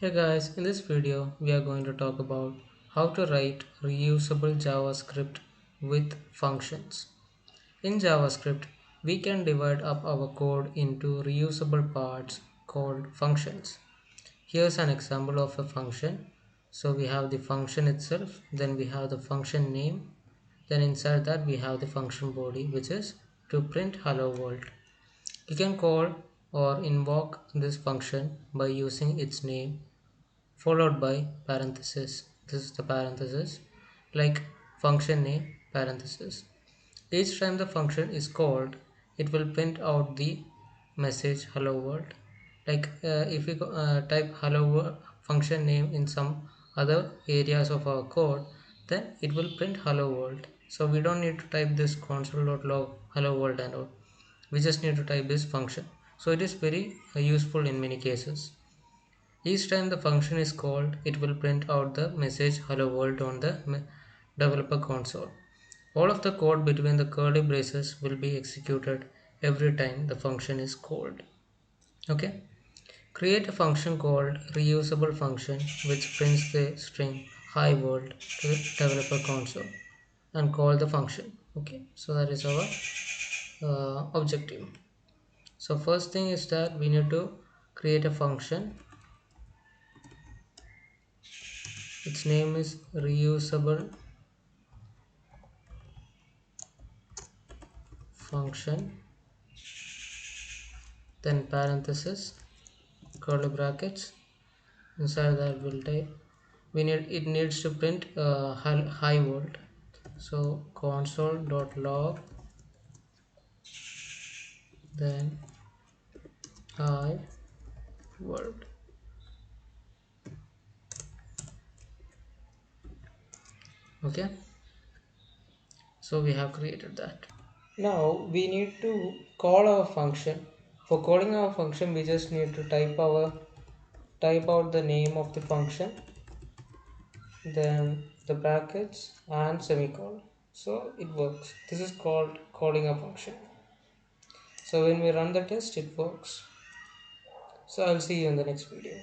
Hey guys, in this video we are going to talk about how to write reusable JavaScript with functions. In JavaScript, we can divide up our code into reusable parts called functions. Here's an example of a function. So we have the function itself, then we have the function name, then inside that we have the function body, which is to print hello world. You can call or invoke this function by using its name followed by parenthesis. This is the parenthesis, like function name parenthesis. Each time the function is called, it will print out the message hello world. Like if we type hello world function name in some other areas of our code, then it will print hello world. So we don't need to type this console.log hello world and all. We just need to type this function. So it is very useful in many cases. Each time the function is called, it will print out the message hello world on the developer console. All of the code between the curly braces will be executed every time the function is called. Okay. Create a function called reusable function which prints the string hi world to the developer console and call the function. Okay. So that is our objective. So first thing is that we need to create a function. Its name is reusable function, then parenthesis, curly brackets. Inside that we'll type it needs to print hi world. So console.log then hi world. Okay, so we have created that. Now we need to call our function. For calling our function, we just need to type out the name of the function, then the brackets and semicolon. So it works. This is called calling a function. So when we run the test, it works. So I'll see you in the next video.